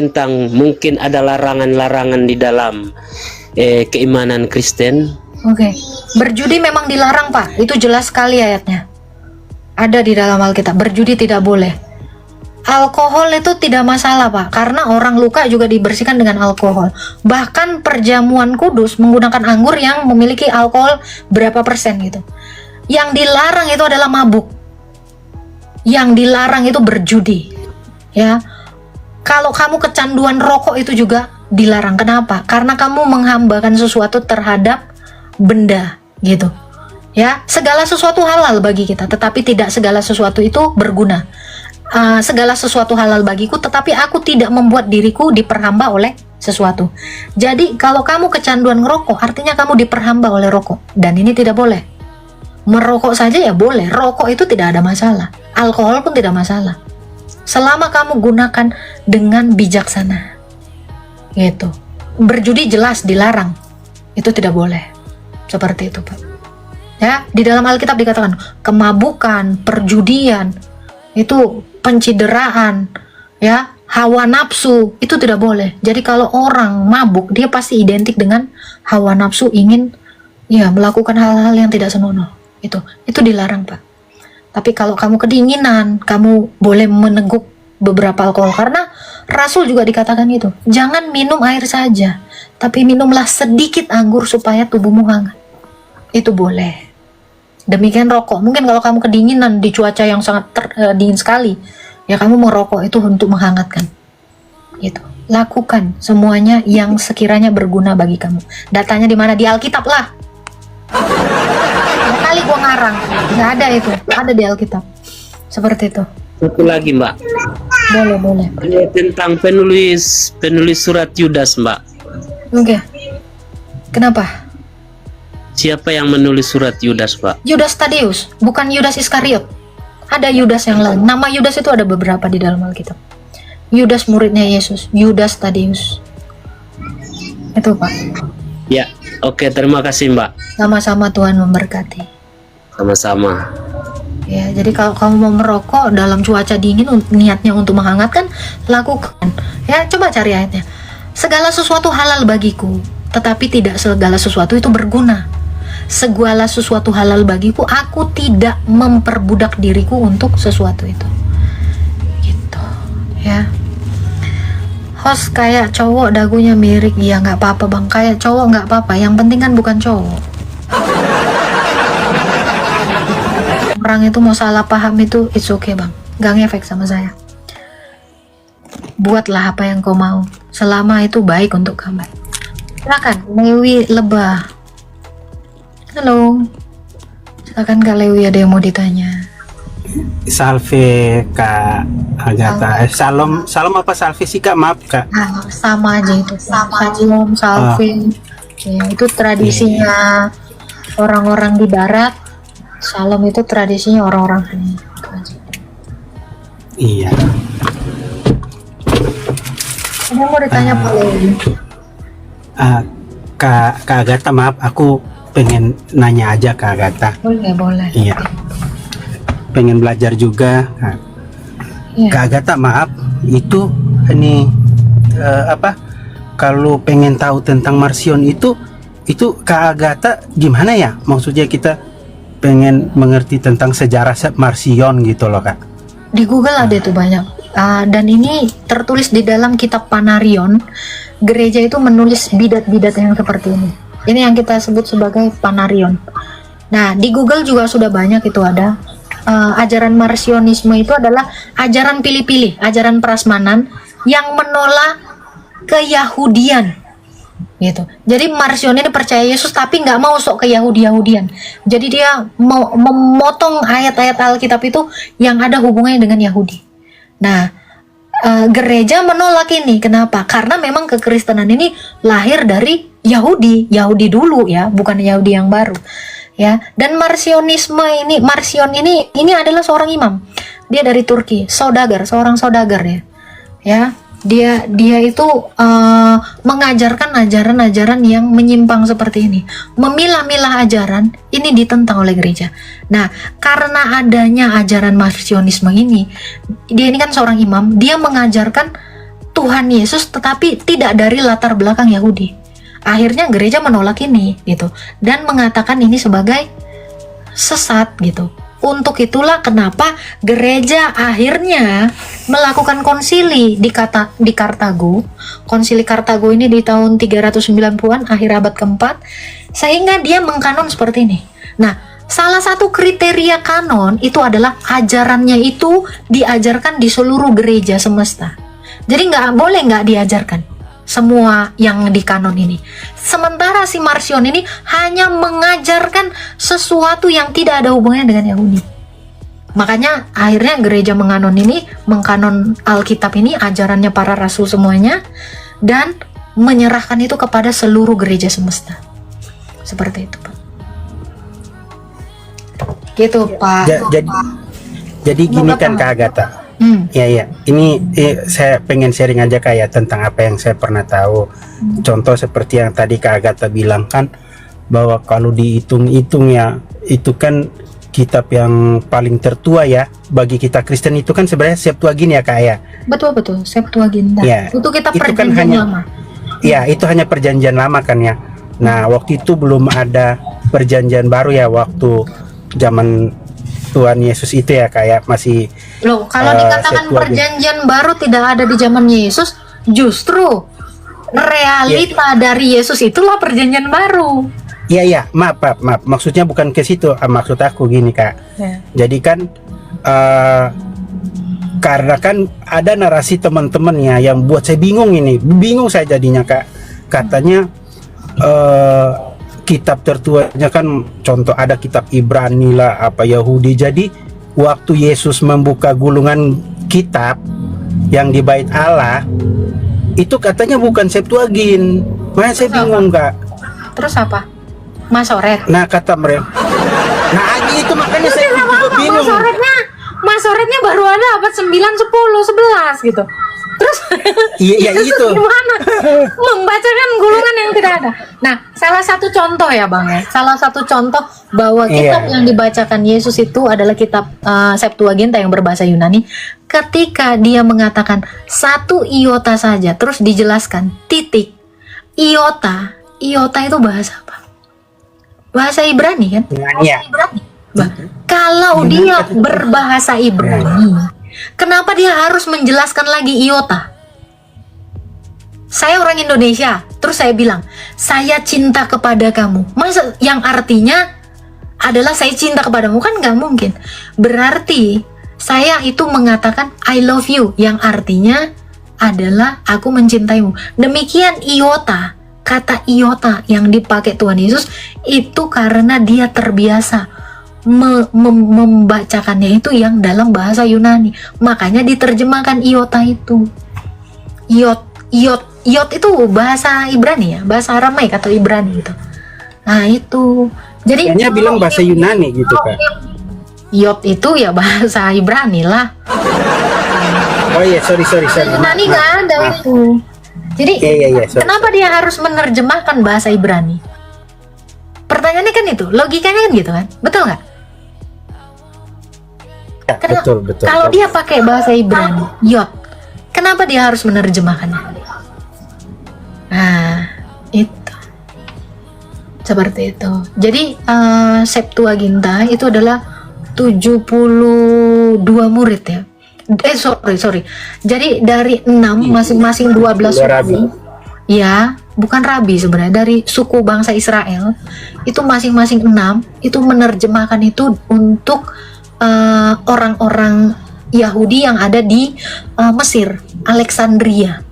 tentang mungkin ada larangan-larangan di dalam keimanan Kristen. Oke. Berjudi memang dilarang, Pak. Itu jelas sekali ayatnya. Ada di dalam Alkitab. Berjudi tidak boleh. Alkohol itu tidak masalah, Pak, karena orang luka juga dibersihkan dengan alkohol. Bahkan perjamuan kudus menggunakan anggur yang memiliki alkohol berapa persen gitu. Yang dilarang itu adalah mabuk. Yang dilarang itu berjudi. Ya. Kalau kamu kecanduan rokok itu juga dilarang. Kenapa? Karena kamu menghambakan sesuatu terhadap benda gitu. Ya, segala sesuatu halal bagi kita, tetapi tidak segala sesuatu itu berguna. Segala sesuatu halal bagiku, tetapi aku tidak membuat diriku diperhamba oleh sesuatu. Jadi kalau kamu kecanduan ngerokok, artinya kamu diperhamba oleh rokok, dan ini tidak boleh. Merokok saja ya boleh, rokok itu tidak ada masalah, alkohol pun tidak masalah. Selama kamu gunakan dengan bijaksana, gitu. Berjudi jelas dilarang, itu tidak boleh. Seperti itu, Pak. Ya, di dalam Alkitab dikatakan kemabukan, perjudian, itu pencideraan, ya, hawa nafsu, itu tidak boleh. Jadi kalau orang mabuk, dia pasti identik dengan hawa nafsu, ingin ya melakukan hal-hal yang tidak senonoh. Itu dilarang, Pak. Tapi kalau kamu kedinginan, kamu boleh meneguk beberapa alkohol, karena Rasul juga dikatakan itu. Jangan minum air saja, tapi minumlah sedikit anggur supaya tubuhmu hangat. Itu boleh. Demikian rokok. Mungkin kalau kamu kedinginan di cuaca yang sangat dingin sekali, ya kamu merokok itu untuk menghangatkan. Gitu. Lakukan semuanya yang sekiranya berguna bagi kamu. Datanya di mana? Di Alkitab lah. Kali gua ngarang, nggak ada itu, ada di Alkitab. Seperti itu. Satu lagi, Mbak. Boleh. Tentang penulis surat Yudas, Mbak. Oke. Kenapa? Siapa yang menulis surat Yudas, Pak? Yudas Tadius, bukan Yudas Iskariot. Ada Yudas yang lain. Nama Yudas itu ada beberapa di dalam Alkitab. Yudas muridnya Yesus, Yudas Tadius. Itu, Pak. Ya, oke, terima kasih, Mbak. Sama-sama, Tuhan memberkati. Sama-sama. Ya, jadi kalau kamu mau merokok dalam cuaca dingin, niatnya untuk menghangatkan, lakukan. Ya, coba cari ayatnya. Segala sesuatu halal bagiku, tetapi tidak segala sesuatu itu berguna. Segala sesuatu halal bagiku, aku tidak memperbudak diriku untuk sesuatu itu. Gitu, ya. Host kayak cowok dagunya miring, ya nggak apa-apa, Bang. Kayak cowok nggak apa-apa, yang penting kan bukan cowok. Orang itu mau salah paham itu, it's okay, Bang. Gak ngefek sama saya. Buatlah apa yang kau mau, selama itu baik untuk kamu. Silakan, Lewi Lebah. Halo. Silakan Kak Lewi, ada yang mau ditanya. Salve Kak Agatha. Salam apa salve sih Kak? Maaf Kak. Sama aja itu. Salam, salve. Ya, itu tradisinya orang-orang di barat. Salam itu tradisinya orang-orang sini. Iya. Ada yang mau ditanya Pak Lewi? Kak Agatha, maaf, aku pengen nanya aja Kak Agatha. Boleh. Iya. Pengen belajar juga. Iya. Kak Agatha, maaf, itu ini kalau pengen tahu tentang Marsion itu Kak Agatha gimana ya? Maksudnya kita pengen mengerti tentang sejarah Marsion gitu loh Kak. Di Google ada itu banyak. Dan ini tertulis di dalam kitab Panarion. Gereja itu menulis bidat-bidat yang seperti ini. Ini yang kita sebut sebagai Panarion. Nah, di Google juga sudah banyak itu ada. Ajaran Marsionisme itu adalah ajaran pilih-pilih, ajaran prasmanan yang menolak keyahudian, gitu. Jadi Marsion ini percaya Yesus tapi nggak mau sok ke Yahudi-Yahudian. Jadi dia mau memotong ayat-ayat Alkitab itu yang ada hubungannya dengan Yahudi. Nah, gereja menolak ini. Kenapa? Karena memang kekristenan ini lahir dari Yahudi dulu ya, bukan Yahudi yang baru. Ya, dan Marsion ini adalah seorang imam. Dia dari Turki, seorang saudagar ya. Ya, dia itu mengajarkan ajaran-ajaran yang menyimpang seperti ini. Memilah-milah ajaran ini ditentang oleh gereja. Nah, karena adanya ajaran Marsionisme ini, dia ini kan seorang imam, dia mengajarkan Tuhan Yesus tetapi tidak dari latar belakang Yahudi. Akhirnya gereja menolak ini gitu dan mengatakan ini sebagai sesat gitu. Untuk itulah kenapa gereja akhirnya melakukan konsili di Kartago. Konsili Kartago ini di tahun 390-an, akhir abad keempat, sehingga dia mengkanon seperti ini. Nah, salah satu kriteria kanon itu adalah ajarannya itu diajarkan di seluruh gereja semesta. Jadi nggak diajarkan semua yang di kanon ini. Sementara si Marcion ini hanya mengajarkan sesuatu yang tidak ada hubungannya dengan Yahudi. Makanya akhirnya gereja mengkanon Alkitab ini, ajarannya para rasul semuanya, dan menyerahkan itu kepada seluruh gereja semesta. Seperti itu, Pak. Gitu, Pak. Jadi gini kan Kak Agatha. Ya. Ini saya pengen sharing aja kayak tentang apa yang saya pernah tahu. Contoh seperti yang tadi Kak Agatha bilang kan, bahwa kalau dihitung-hitung ya, itu kan kitab yang paling tertua ya bagi kita Kristen itu kan sebenarnya Septuagint ya Kak ya. Betul, Septuaginta. Ya, itu kita itu perjanjian kan lama. Ya, itu hanya perjanjian lama kan ya. Nah, waktu itu belum ada perjanjian baru ya, waktu zaman Tuhan Yesus itu ya kayak masih Loh, kalau dikatakan Septuagint. perjanjian baru tidak ada di zaman Yesus, justru realita dari Yesus itulah perjanjian baru. Iya, maaf. Maksudnya bukan ke situ. Maksud aku gini Kak. Ya. Jadi kan karena kan ada narasi teman-temannya yang buat saya bingung saya jadinya Kak. Katanya kitab tertuanya kan, contoh ada kitab Ibrani lah, apa Yahudi. Jadi waktu Yesus membuka gulungan kitab yang di bait Allah, itu katanya bukan Septuagint. Makanya saya bingung Kak. Terus apa? Masoret. Nah, kata mereka. Nah, itu makanya saya juga bingung. Masoretnya baru ada abad 9, 10, 11 gitu. Terus Iya itu. gimana membacakan gulungan yang tidak ada? Nah, salah satu contoh ya Bang ya. Salah satu contoh bahwa kitab yang dibacakan Yesus itu adalah kitab Septuaginta yang berbahasa Yunani. Ketika dia mengatakan satu iota saja, terus dijelaskan titik. Iota itu bahasa apa? Bahasa Ibrani kan? Iya. Kalau dia berbahasa Ibrani, kenapa dia harus menjelaskan lagi iota? Saya orang Indonesia, terus saya bilang, saya cinta kepada kamu. Masa yang artinya adalah saya cinta kepadamu? Kan nggak mungkin. Berarti saya itu mengatakan I love you, yang artinya adalah aku mencintaimu. Demikian iota. Kata iota yang dipakai Tuhan Yesus itu karena dia terbiasa membacakannya itu yang dalam bahasa Yunani, makanya diterjemahkan iota itu. Iot itu bahasa Ibrani ya, bahasa Aramaik atau Ibrani gitu. Nah itu, jadi Kayaknya bilang bahasa Yunani gitu Kak. Iot itu ya bahasa Ibrani lah. Oh iya, sorry. Yunani nggak ada itu. Jadi Iya, sorry. kenapa dia harus menerjemahkan bahasa Ibrani? Pertanyaannya kan itu, logikanya kan gitu kan, betul nggak? Ya, betul. Kalau dia pakai bahasa Ibrani, Yot, kenapa dia harus menerjemahkannya? Nah, itu seperti itu. Jadi Septuaginta itu adalah 72 murid ya. Sorry. Jadi dari 6 masing-masing 12 suku. Ya, bukan rabi sebenarnya, dari suku bangsa Israel. Itu masing-masing 6 itu menerjemahkan itu untuk orang-orang Yahudi yang ada di Mesir, Alexandria.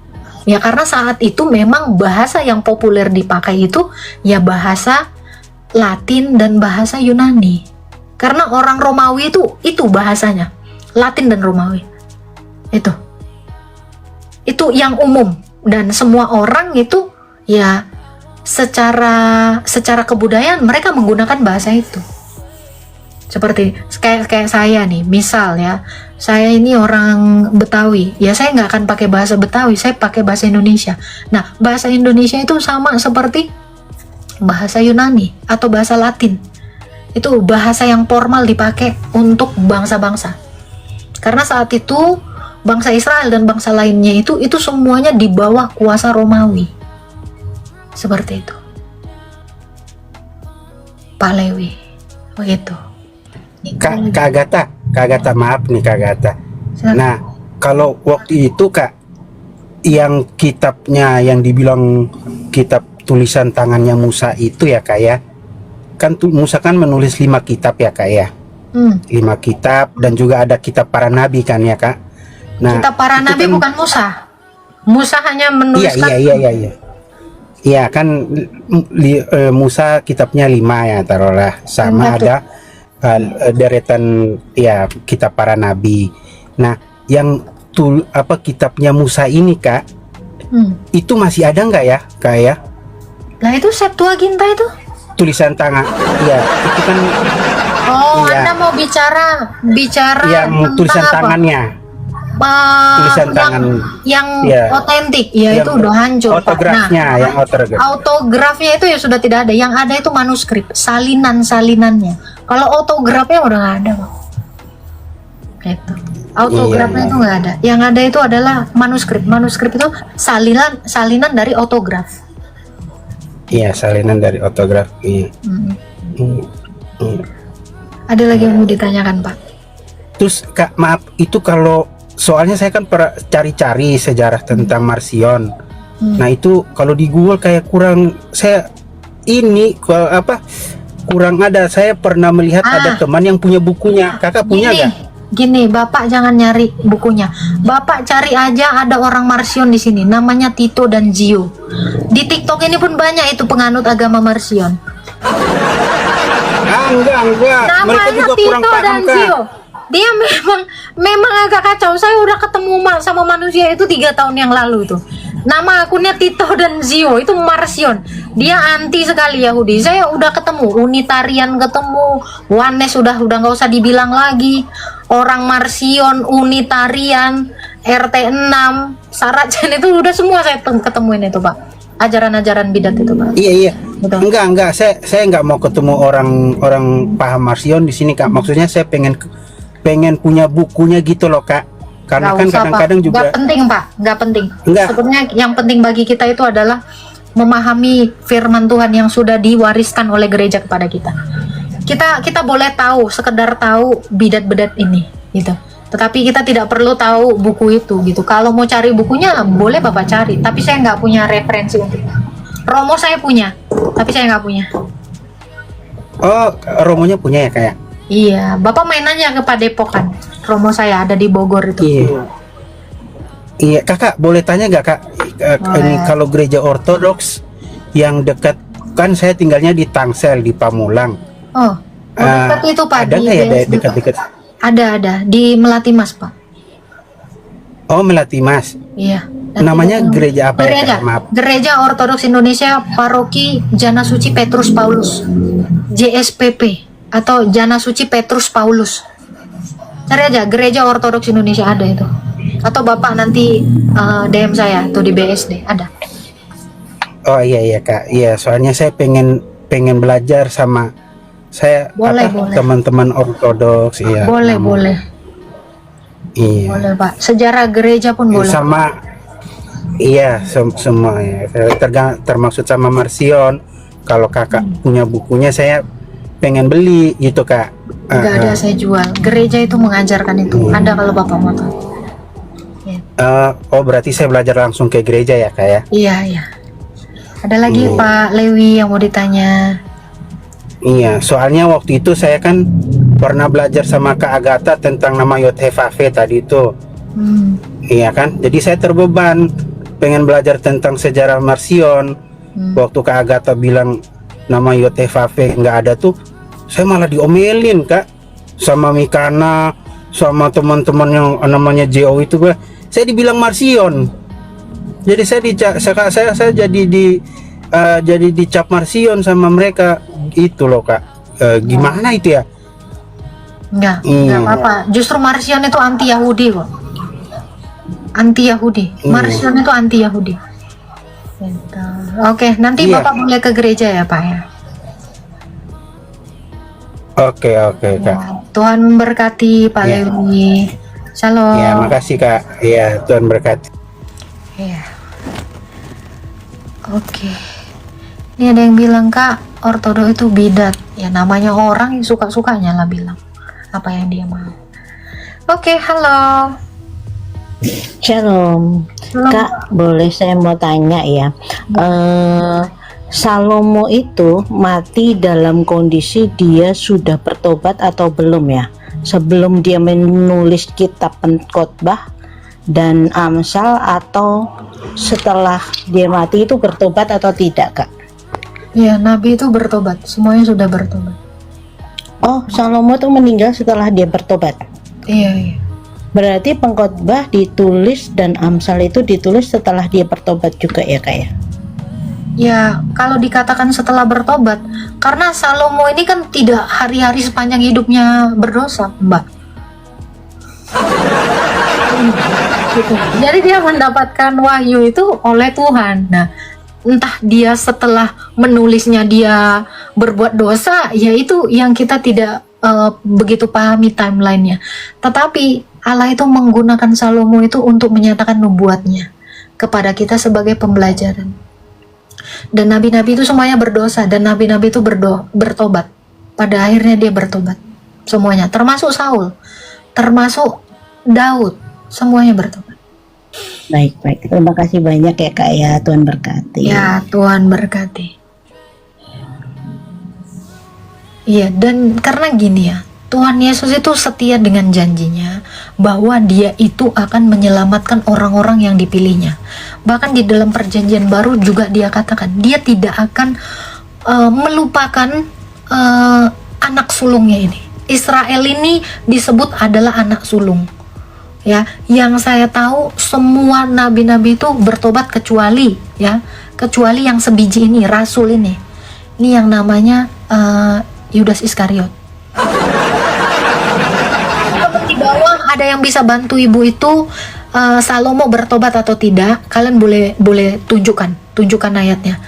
Ya, karena saat itu memang bahasa yang populer dipakai itu ya bahasa Latin dan bahasa Yunani. Karena orang Romawi itu bahasanya Latin dan Romawi. Itu yang umum dan semua orang itu ya secara kebudayaan mereka menggunakan bahasa itu. Seperti kayak saya nih, misal ya, saya ini orang Betawi, ya saya nggak akan pakai bahasa Betawi, saya pakai bahasa Indonesia. Nah, bahasa Indonesia itu sama seperti bahasa Yunani atau bahasa Latin. Itu bahasa yang formal dipakai untuk bangsa-bangsa. Karena saat itu bangsa Israel dan bangsa lainnya itu semuanya di bawah kuasa Romawi. Seperti itu. Pak Lewi. Begitu. Kak Agatha, maaf nih Kak Agatha. Silakan. Nah, kalau waktu itu Kak, yang kitabnya yang dibilang kitab tulisan tangannya Musa itu ya Kak ya, kan Musa kan menulis 5 kitab ya Kak ya, 5 kitab, dan juga ada kitab para nabi kan ya Kak. Nah, Kitab para nabi kan, bukan Musa. Musa hanya menuliskan. Iya kan, Musa kitabnya 5 ya taruhlah, sama ada deretan ya kitab para nabi. Nah, yang kitabnya Musa ini Kak, itu masih ada nggak ya Kak ya? Nah itu Septuaginta itu. Tulisan tangan, ya itu kan. Oh, iya. Anda mau bicara Yang tentang tulisan apa? tangannya, tulisan tangan yang ya. otentik, ya Yang itu udah hancur. Pak. autografnya, yang autograf. Autografnya itu ya sudah tidak ada. Yang ada itu manuskrip, salinannya. Kalau autografnya udah nggak ada, Pak. Gitu. Autografnya itu nggak ada. Yang ada itu adalah manuskrip. Manuskrip itu salinan dari autograf. Iya, salinan dari autograf. Iya. Ada lagi yang mau ditanyakan, Pak? Terus Kak, maaf, itu kalau soalnya saya kan pernah cari-cari sejarah tentang Marsion. Nah itu kalau di Google kayak kurang, kurang ada. Saya pernah melihat ada teman yang punya bukunya. Kakak punya nggak? Gini, Bapak jangan nyari bukunya. Bapak cari aja, ada orang Marsion di sini. Namanya Tito dan Zio. Di TikTok ini pun banyak itu penganut agama Marsion. Enggak. Mereka Namanya juga kurang Tito paham dan Kak. Zio. Dia memang agak kacau. Saya udah ketemu sama manusia itu 3 tahun yang lalu itu. Nama akunnya Tito dan Zio, itu Marsion. Dia anti sekali Yahudi. Saya udah ketemu Unitarian, ketemu Oneness, udah nggak usah dibilang lagi. Orang Marsion, Unitarian, RT6, Saracen itu udah semua saya ketemuin itu Pak. Ajaran-ajaran bidat itu Pak. Iya. Betul. Enggak. Saya nggak mau ketemu orang paham Marsion di sini Kak. Maksudnya saya pengen punya bukunya gitu loh Kak. Karena kan kadang-kadang juga nggak penting Pak, nggak penting. Enggak. Sebenarnya yang penting bagi kita itu adalah memahami firman Tuhan yang sudah diwariskan oleh gereja kepada kita. Kita boleh tahu, sekedar tahu bidat-bidat ini gitu. Tetapi kita tidak perlu tahu buku itu gitu. Kalau mau cari bukunya boleh Bapak cari, tapi saya nggak punya referensi untuk itu. Romo saya punya, tapi saya nggak punya. Oh, Romonya punya ya kayak? Iya, Bapak main aja ke Padepokan. Romo saya ada di Bogor itu. Iya, Kakak boleh tanya nggak Kak? Ini kalau gereja Ortodoks yang dekat, kan saya tinggalnya di Tangsel di Pamulang. Oh, dekat itu Pak. Ada nggak ya dekat-dekat? Ada di Melati Mas Pak. Oh, Melati Mas. Iya. Namanya gereja apa ya Kak? Maaf. Gereja Ortodoks Indonesia Paroki Jana Suci Petrus Paulus, JSPP atau Jana Suci Petrus Paulus. Cari aja Gereja Ortodoks Indonesia, ada itu. Atau Bapak nanti DM saya tuh di BSD ada. Oh iya Kak. Iya, soalnya saya pengen belajar sama teman-teman Ortodoks. Iya. Boleh. Iya. Boleh Pak. Sejarah gereja pun boleh. Sama iya semua ya. Termaksud sama Marsion. Kalau Kakak punya bukunya, saya pengen beli gitu Kak. Enggak ada, saya jual. Gereja itu mengajarkan itu. Ada kalau Bapak mau tahu. Oh berarti saya belajar langsung ke gereja ya Kak ya? Iya. Ada lagi Pak Lewi yang mau ditanya? Iya, soalnya waktu itu saya kan pernah belajar sama Kak Agatha tentang nama Yod-Heh-Vah-Veh tadi itu. Iya kan? Jadi saya terbeban pengen belajar tentang sejarah Marsion. Waktu Kak Agatha bilang nama Yod-Heh-Vah-Veh nggak ada tuh, saya malah diomelin Kak sama Mikana, sama teman-teman yang namanya JO itu. Saya dibilang Marsion. Jadi saya jadi dicap Marsion sama mereka itu loh Kak. Gimana itu ya? Enggak apa-apa. Justru Marsion itu anti Yahudi kok. Anti Yahudi. Marsion itu anti Yahudi. Gitu. Oke, nanti Bapak boleh ke gereja ya Pak ya. Oke Kak. Tuhan memberkati Pak Lewi. Shalom. Ya, makasih Kak. Ya, Tuhan berkati. Iya. Oke. Ini ada yang bilang, Kak, ortodoks itu bidat. Ya namanya orang yang suka-sukanya lah bilang apa yang dia mau. Oke, halo. Shalom, Halo. Kak, boleh saya mau tanya ya? Salomo itu mati dalam kondisi dia sudah bertobat atau belum ya? Sebelum dia menulis kitab Pengkhotbah dan Amsal, atau setelah dia mati itu bertobat atau tidak, Kak? Ya, Nabi itu bertobat. Semuanya sudah bertobat. Oh, Salomo itu meninggal setelah dia bertobat. Iya, iya. Berarti Pengkhotbah ditulis dan Amsal itu ditulis setelah dia bertobat juga ya, Kak ya? Ya, kalau dikatakan setelah bertobat, karena Salomo ini kan tidak hari-hari sepanjang hidupnya berdosa, Mbak. Gitu. Jadi dia mendapatkan wahyu itu oleh Tuhan. Nah, entah dia setelah menulisnya dia berbuat dosa, ya itu yang kita tidak begitu pahami timelinenya. Tetapi Allah itu menggunakan Salomo itu untuk menyatakan nubuatnya kepada kita sebagai pembelajaran. Dan nabi-nabi itu semuanya berdosa, dan nabi-nabi itu bertobat. Pada akhirnya dia bertobat. Semuanya, termasuk Saul, termasuk Daud, semuanya bertobat. Baik. Terima kasih banyak ya, Kak ya. Tuhan berkati. Ya, Tuhan berkati. Iya, dan karena gini ya, Tuhan Yesus itu setia dengan janjinya bahwa dia itu akan menyelamatkan orang-orang yang dipilihnya. Bahkan di dalam perjanjian baru juga dia katakan dia tidak akan melupakan anak sulungnya ini. Israel ini disebut adalah anak sulung. Ya, yang saya tahu semua nabi-nabi itu bertobat kecuali yang sebiji ini, rasul ini. Ini yang namanya Yudas Iskariot. Di bawah ada yang bisa bantu ibu itu Salomo bertobat atau tidak? Kalian boleh tunjukkan ayatnya.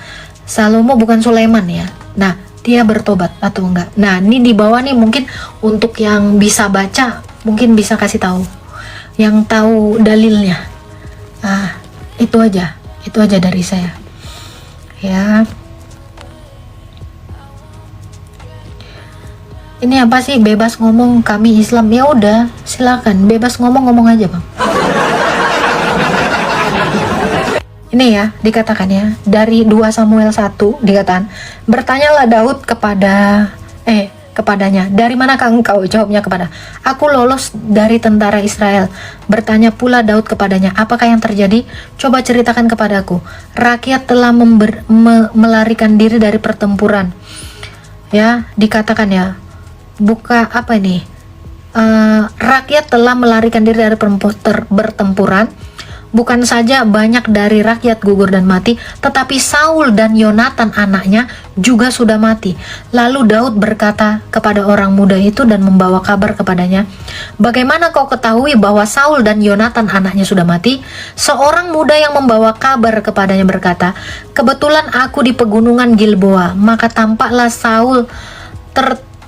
Salomo bukan Sulaiman ya. Nah, dia bertobat atau enggak? Nah, ini di bawah nih mungkin untuk yang bisa baca mungkin bisa kasih tahu. Yang tahu dalilnya. Itu aja dari saya. Ya. Ini apa sih, bebas ngomong kami Islam? Ya udah, silakan bebas ngomong aja, Bang. Ini ya dikatakan ya dari 2 Samuel 1 dikatakan, bertanyalah Daud kepadanya, dari manakah engkau? Jawabnya kepada, aku lolos dari tentara Israel. Bertanya pula Daud kepadanya, apakah yang terjadi? Coba ceritakan kepadaku. Rakyat telah melarikan diri dari pertempuran. Ya, dikatakan ya, rakyat telah melarikan diri dari bertempuran. Bukan saja banyak dari rakyat gugur dan mati, tetapi Saul dan Yonatan anaknya juga sudah mati. Lalu Daud berkata kepada orang muda itu dan membawa kabar kepadanya, bagaimana kau ketahui bahwa Saul dan Yonatan anaknya sudah mati? Seorang muda yang membawa kabar kepadanya berkata, kebetulan aku di pegunungan Gilboa. Maka tampaklah Saul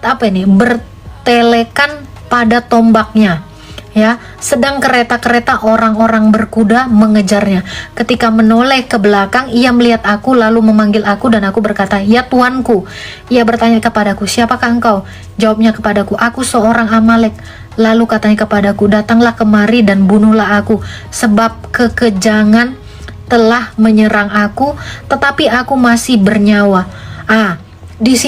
bertelekan pada tombaknya, ya, sedang kereta-kereta orang-orang berkuda mengejarnya. Ketika menoleh ke belakang, ia melihat aku lalu memanggil aku, dan aku berkata, ya Tuanku. Ia bertanya kepadaku, siapakah engkau? Jawabnya kepadaku, aku seorang Amalek. Lalu katanya kepadaku, datanglah kemari dan bunuhlah aku, sebab kekejangan telah menyerang aku, tetapi aku masih bernyawa. Di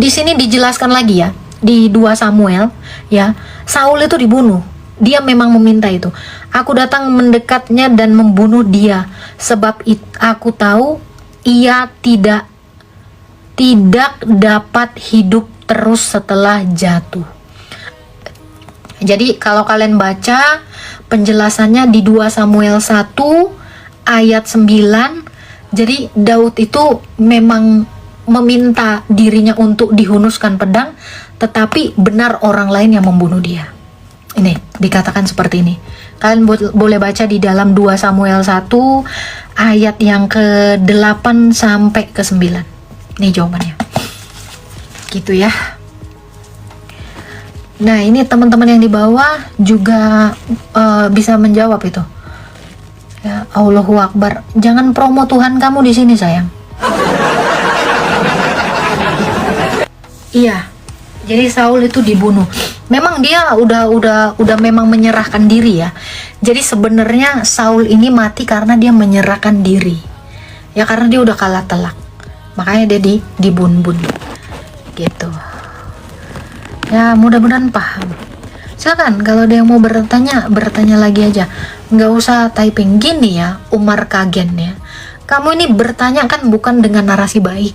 sini dijelaskan lagi ya, di 2 Samuel ya, Saul itu dibunuh. Dia memang meminta itu. Aku datang mendekatnya dan membunuh dia, sebab aku tahu ia tidak dapat hidup terus setelah jatuh. Jadi kalau kalian baca penjelasannya di 2 Samuel 1 ayat 9, jadi Daud itu memang meminta dirinya untuk dihunuskan pedang, tetapi benar orang lain yang membunuh dia. Ini dikatakan seperti ini. Kalian boleh baca di dalam 2 Samuel 1 ayat yang ke-8 sampai ke-9. Ini jawabannya. Gitu ya. Nah, ini teman-teman yang di bawah juga bisa menjawab itu. Ya, Allahu Akbar. Jangan promo Tuhan kamu di sini, sayang. Iya. Jadi Saul itu dibunuh. Memang dia udah memang menyerahkan diri ya. Jadi sebenarnya Saul ini mati karena dia menyerahkan diri. Ya karena dia udah kalah telak. Makanya dia dibunuh. Gitu. Ya mudah-mudahan paham. Silakan kalau ada yang mau bertanya lagi aja. Nggak usah typing gini ya, Umar Kagen ya. Kamu ini bertanya kan bukan dengan narasi baik.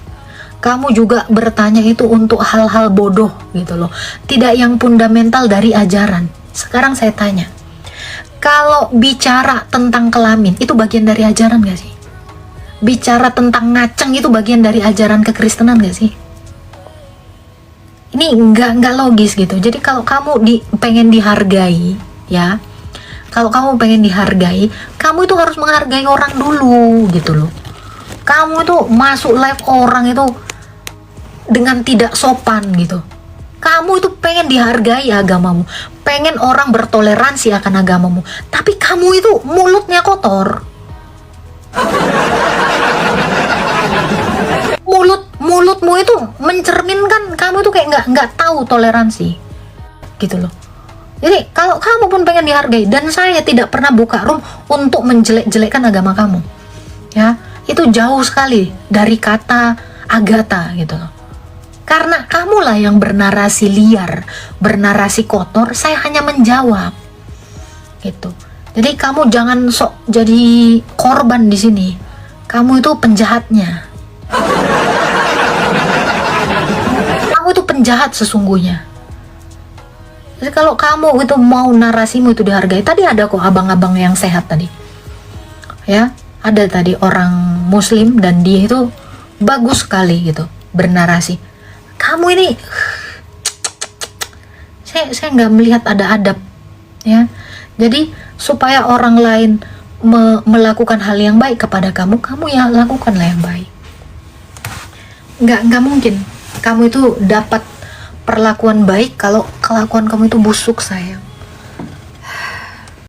Kamu juga bertanya itu untuk hal-hal bodoh gitu loh. Tidak yang fundamental dari ajaran. Sekarang saya tanya. Kalau bicara tentang kelamin itu bagian dari ajaran gak sih? Bicara tentang ngaceng itu bagian dari ajaran kekristenan gak sih? Ini nggak logis gitu. Jadi kalau kamu pengen dihargai ya, kalau kamu pengen dihargai, kamu itu harus menghargai orang dulu gitu loh. Kamu itu masuk live orang itu dengan tidak sopan gitu. Kamu itu pengen dihargai agamamu, pengen orang bertoleransi akan agamamu, tapi kamu itu mulutnya kotor. Mulutmu itu mencerminkan kamu itu kayak nggak tahu toleransi gitu loh. Jadi kalau kamu pun pengen dihargai, dan saya tidak pernah buka room untuk menjelek-jelekkan agama kamu ya, itu jauh sekali dari kata agata gitu loh. Karena kamulah yang bernarasi liar, bernarasi kotor, saya hanya menjawab gitu. Jadi kamu jangan sok jadi korban di sini. Kamu itu penjahatnya. Kamu itu penjahat sesungguhnya. Jadi kalau kamu itu mau narasimu itu dihargai, tadi ada kok abang-abang yang sehat tadi. Ya, ada tadi orang muslim dan dia itu bagus sekali gitu bernarasi. Kamu ini saya nggak melihat ada adab ya. Jadi supaya orang lain melakukan hal yang baik kepada kamu, kamu ya lakukanlah yang baik. Nggak mungkin kamu itu dapat perlakuan baik kalau kelakuan kamu itu busuk, sayang.